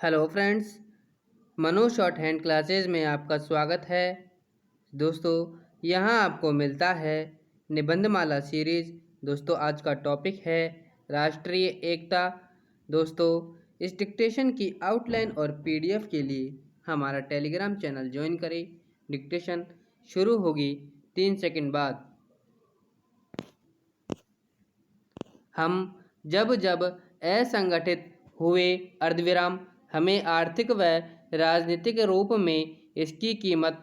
Hello friends, मनो short hand classes में आपका स्वागत है। दोस्तों, यहाँ आपको मिलता है निबंधमाला सीरीज़। दोस्तों, आज का टॉपिक है राष्ट्रीय एकता। दोस्तों, इस डिक्टेशन की आउटलाइन और पीडीएफ के लिए हमारा टेलीग्राम चैनल ज्वाइन करें। डिक्टेशन शुरू होगी 3 सेकंड बाद। हम जब जब असंगठित हुए अर्धविराम, हमें आर्थिक व राजनीतिक रूप में इसकी कीमत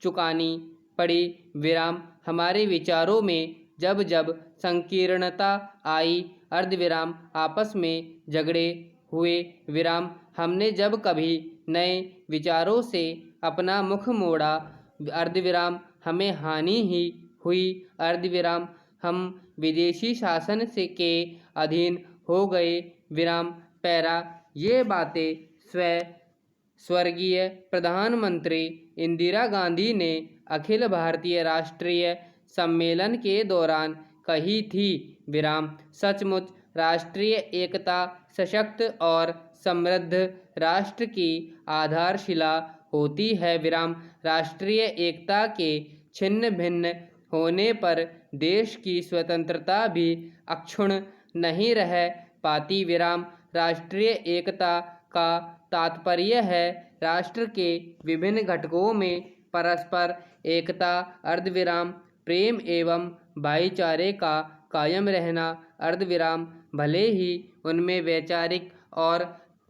चुकानी पड़ी विराम। हमारे विचारों में जब जब संकीर्णता आई अर्धविराम, आपस में झगड़े हुए विराम। हमने जब कभी नए विचारों से अपना मुख मोड़ा अर्धविराम, हमें हानि ही हुई अर्धविराम। हम विदेशी शासन से के अधीन हो गए विराम। पैरा ये बातें स्वर्गीय प्रधानमंत्री इंदिरा गांधी ने अखिल भारतीय राष्ट्रीय सम्मेलन के दौरान कही थी विराम। सचमुच राष्ट्रीय एकता सशक्त और समृद्ध राष्ट्र की आधारशिला होती है विराम। राष्ट्रीय एकता के छिन्न भिन्न होने पर देश की स्वतंत्रता भी अक्षुण्ण नहीं रह पाती विराम। राष्ट्रीय एकता का तात्पर्य है राष्ट्र के विभिन्न घटकों में परस्पर एकता अर्धविराम, प्रेम एवं भाईचारे का कायम रहना अर्धविराम, भले ही उनमें वैचारिक और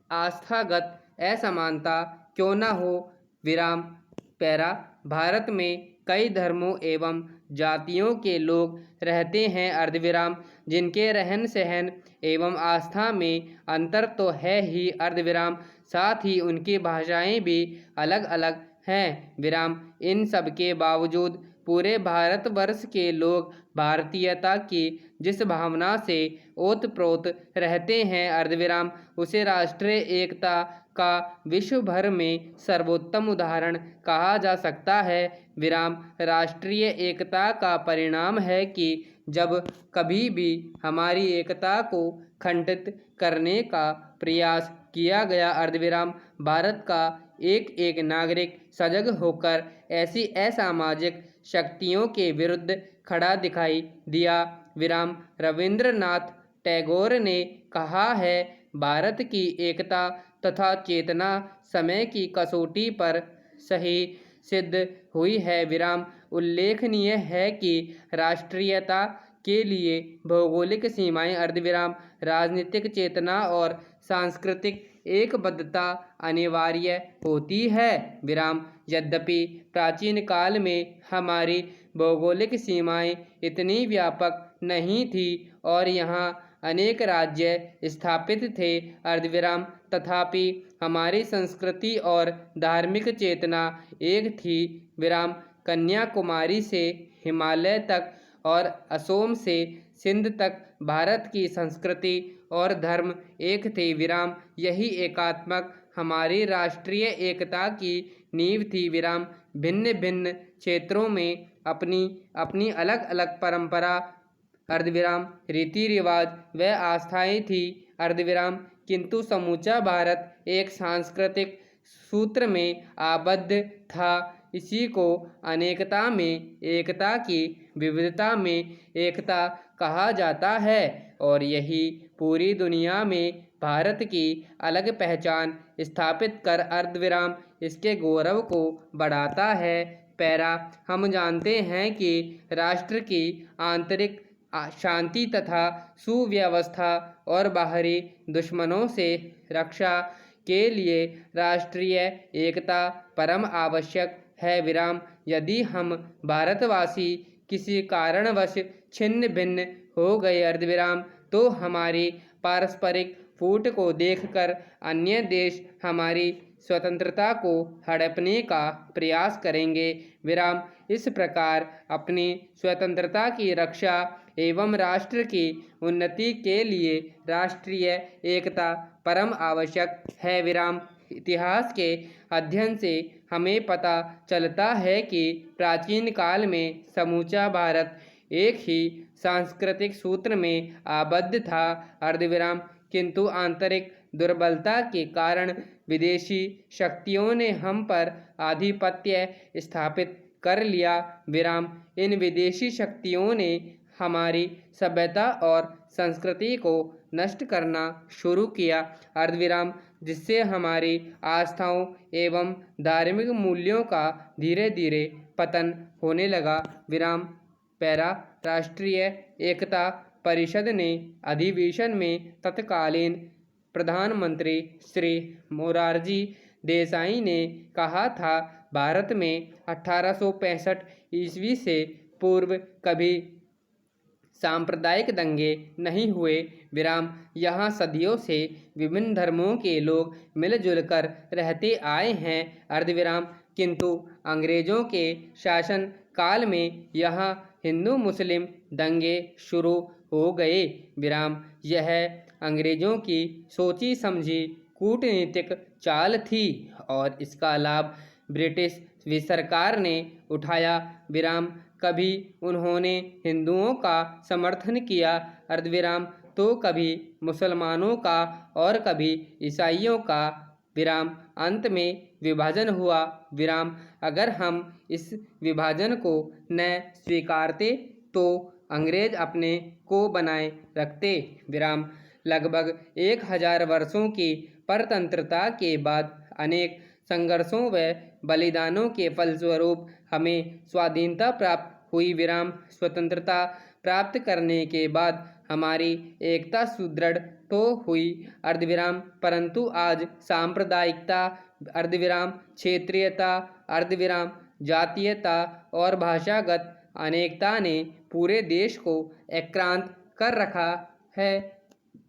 आस्थागत असमानता क्यों न हो विराम। पैरा भारत में कई धर्मों एवं जातियों के लोग रहते हैं अर्धविराम, जिनके रहन सहन एवं आस्था में अंतर तो है ही अर्धविराम, साथ ही उनकी भाषाएं भी अलग अलग हैं विराम। इन सब के बावजूद पूरे भारतवर्ष के लोग भारतीयता की जिस भावना से ओतप्रोत रहते हैं अर्धविराम, उसे राष्ट्रीय एकता का विश्व भर में सर्वोत्तम उदाहरण कहा जा सकता है विराम। राष्ट्रीय एकता का परिणाम है कि जब कभी भी हमारी एकता को खंडित करने का प्रयास किया गया अर्धविराम, भारत का एक एक नागरिक सजग होकर ऐसी असामाजिक शक्तियों के विरुद्ध खड़ा दिखाई दिया विराम। रविंद्रनाथ टैगोर ने कहा है, भारत की एकता तथा चेतना समय की कसौटी पर सही सिद्ध हुई है विराम। उल्लेखनीय है कि राष्ट्रीयता के लिए भौगोलिक सीमाएं अर्धविराम, राजनीतिक चेतना और सांस्कृतिक एकबद्धता अनिवार्य होती है विराम। यद्यपि प्राचीन काल में हमारी भौगोलिक सीमाएं इतनी व्यापक नहीं थी और यहाँ अनेक राज्य स्थापित थे अर्धविराम, तथापि हमारी संस्कृति और धार्मिक चेतना एक थी विराम। कन्याकुमारी से हिमालय तक और असोम से सिंध तक भारत की संस्कृति और धर्म एक थे विराम। यही एकात्मक हमारी राष्ट्रीय एकता की नींव थी विराम। भिन्न भिन्न क्षेत्रों में अपनी अपनी अलग अलग परंपरा अर्धविराम, रीति रिवाज व आस्थाएं थी अर्धविराम, किंतु समूचा भारत एक सांस्कृतिक सूत्र में आबद्ध था। इसी को अनेकता में एकता की विविधता में एकता कहा जाता है और यही पूरी दुनिया में भारत की अलग पहचान स्थापित कर अर्धविराम इसके गौरव को बढ़ाता है। पैरा हम जानते हैं कि राष्ट्र की आंतरिक शांति तथा सुव्यवस्था और बाहरी दुश्मनों से रक्षा के लिए राष्ट्रीय एकता परम आवश्यक है विराम। यदि हम भारतवासी किसी कारणवश छिन्न भिन्न हो गए अर्धविराम, तो हमारी पारस्परिक फूट को देखकर अन्य देश हमारी स्वतंत्रता को हड़पने का प्रयास करेंगे विराम। इस प्रकार अपनी स्वतंत्रता की रक्षा एवं राष्ट्र की उन्नति के लिए राष्ट्रीय एकता परम आवश्यक है विराम। इतिहास के अध्ययन से हमें पता चलता है कि प्राचीन काल में समूचा भारत एक ही सांस्कृतिक सूत्र में आबद्ध था अर्धविराम, किंतु आंतरिक दुर्बलता के कारण विदेशी शक्तियों ने हम पर आधिपत्य स्थापित कर लिया। विराम इन विदेशी शक्तियों ने हमारी सभ्यता और संस्कृति को नष्ट करना शुरू किया। अर्धविराम जिससे हमारी आस्थाओं एवं धार्मिक मूल्यों का धीरे धीरे पतन होने लगा। विराम पैरा राष्ट्रीय एकता परिषद ने अधिवेशन में तत्कालीन प्रधानमंत्री श्री मोरारजी देसाई ने कहा था, भारत में 1865 ईस्वी से पूर्व कभी सांप्रदायिक दंगे नहीं हुए। विराम यहाँ सदियों से विभिन्न धर्मों के लोग मिलजुल कर रहते आए हैं। अर्धविराम किंतु अंग्रेजों के शासन काल में यहाँ हिंदू मुस्लिम दंगे शुरू हो गए। विराम यह अंग्रेजों की सोची समझी कूटनीतिक चाल थी और इसका लाभ ब्रिटिश सरकार ने उठाया। विराम कभी उन्होंने हिंदुओं का समर्थन किया, अर्धविराम तो कभी मुसलमानों का और कभी ईसाइयों का। विराम अंत में विभाजन हुआ। विराम अगर हम इस विभाजन को न स्वीकारते तो अंग्रेज अपने को बनाए रखते। विराम लगभग 1000 वर्षों की परतंत्रता के बाद अनेक संघर्षों व बलिदानों के फलस्वरूप हमें स्वाधीनता प्राप्त हुई। विराम स्वतंत्रता प्राप्त करने के बाद हमारी एकता सुदृढ़ तो हुई, अर्धविराम परंतु आज सांप्रदायिकता, अर्धविराम क्षेत्रीयता, अर्धविराम जातीयता और भाषागत अनेकता ने पूरे देश को आक्रांत कर रखा है।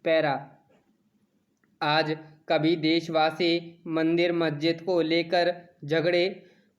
पैरा आज कभी देशवासी मंदिर मस्जिद को लेकर झगड़े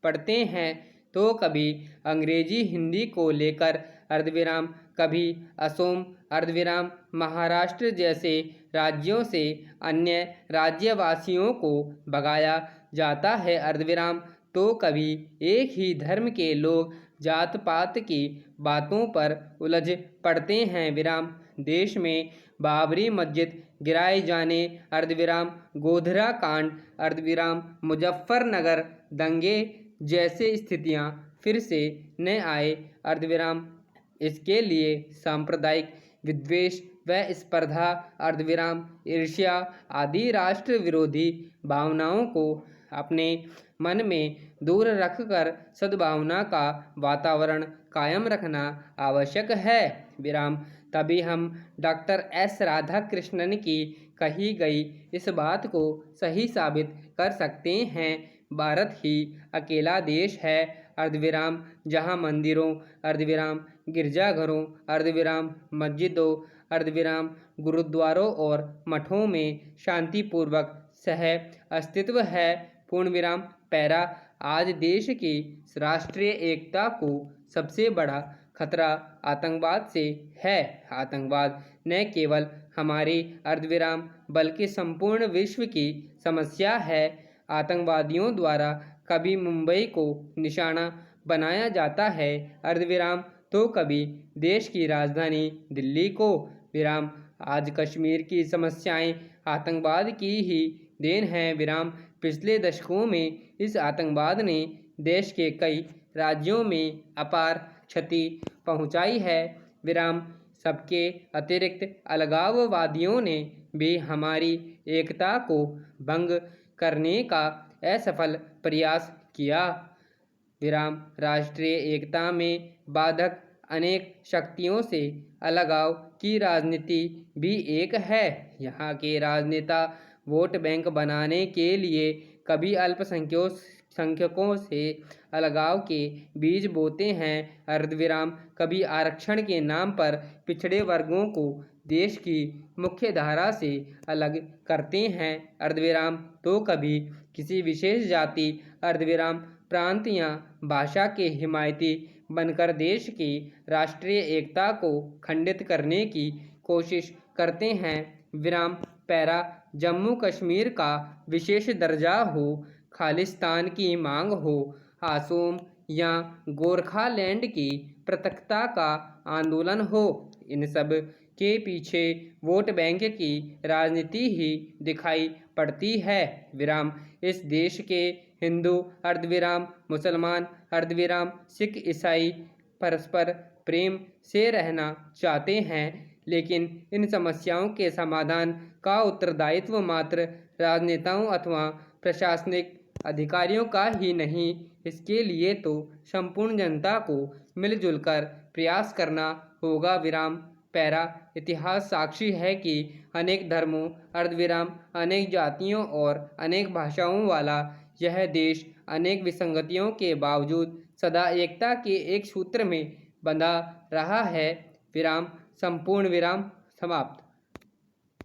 पड़ते हैं तो कभी अंग्रेजी हिंदी को लेकर। अर्धविराम कभी असोम, अर्धविराम महाराष्ट्र जैसे राज्यों से अन्य राज्यवासियों को भगाया जाता है। अर्धविराम तो कभी एक ही धर्म के लोग जात पात की बातों पर उलझ पड़ते हैं। विराम देश में बाबरी मस्जिद गिराए जाने, अर्धविराम गोधरा कांड, अर्धविराम मुजफ्फरनगर दंगे जैसे स्थितियां फिर से न आए। अर्धविराम इसके लिए सांप्रदायिक विद्वेष व स्पर्धा, अर्धविराम ईर्ष्या आदि राष्ट्र विरोधी भावनाओं को अपने मन में दूर रखकर सद्भावना का वातावरण कायम रखना आवश्यक है। विराम तभी हम डॉक्टर एस राधाकृष्णन की कही गई इस बात को सही साबित कर सकते हैं, भारत ही अकेला देश है, अर्धविराम जहाँ मंदिरों, अर्धविराम गिरजाघरों, अर्धविराम मस्जिदों, अर्धविराम गुरुद्वारों और मठों में शांतिपूर्वक सह अस्तित्व है। पूर्णविराम पैरा आज देश की राष्ट्रीय एकता को सबसे बड़ा खतरा आतंकवाद से है। आतंकवाद न केवल हमारे अर्धविराम बल्कि संपूर्ण विश्व की समस्या है। आतंकवादियों द्वारा कभी मुंबई को निशाना बनाया जाता है, अर्धविराम तो कभी देश की राजधानी दिल्ली को। विराम आज कश्मीर की समस्याएं आतंकवाद की ही देन है। विराम पिछले दशकों में इस आतंकवाद ने देश के कई राज्यों में अपार क्षति पहुंचाई है। विराम सबके अतिरिक्त अलगाववादियों ने भी हमारी एकता को भंग करने का असफल प्रयास किया। विराम राष्ट्रीय एकता में बाधक अनेक शक्तियों से अलगाव की राजनीति भी एक है। यहाँ के राजनेता वोट बैंक बनाने के लिए कभी अल्पसंख्यकों से अलगाव के बीज बोते हैं, अर्धविराम कभी आरक्षण के नाम पर पिछड़े वर्गों को देश की मुख्य धारा से अलग करते हैं, अर्धविराम तो कभी किसी विशेष जाति, अर्धविराम प्रांत या भाषा के हिमायती बनकर देश की राष्ट्रीय एकता को खंडित करने की कोशिश करते हैं। विराम पैरा जम्मू कश्मीर का विशेष दर्जा हो, खालिस्तान की मांग हो, असोम या गोरखालैंड की पृथकता का आंदोलन हो, इन सब के पीछे वोट बैंक की राजनीति ही दिखाई पड़ती है। विराम। इस देश के हिंदू अर्धविराम, मुसलमान अर्धविराम, सिख ईसाई परस्पर प्रेम से रहना चाहते हैं, लेकिन इन समस्याओं के समाधान का उत्तरदायित्व मात्र राजनेताओं अथवा प्रशासनिक अधिकारियों का ही नहीं, इसके लिए तो संपूर्ण जनता को मिलजुल कर प्रयास करना होगा। विराम। पैरा। इतिहास साक्षी है कि अनेक धर्मों, अर्धविराम, अनेक जातियों और अनेक भाषाओं वाला यह देश अनेक विसंगतियों के बावजूद सदा एकता के एक सूत्र में बंधा रहा है। विराम। संपूर्ण विराम। समाप्त।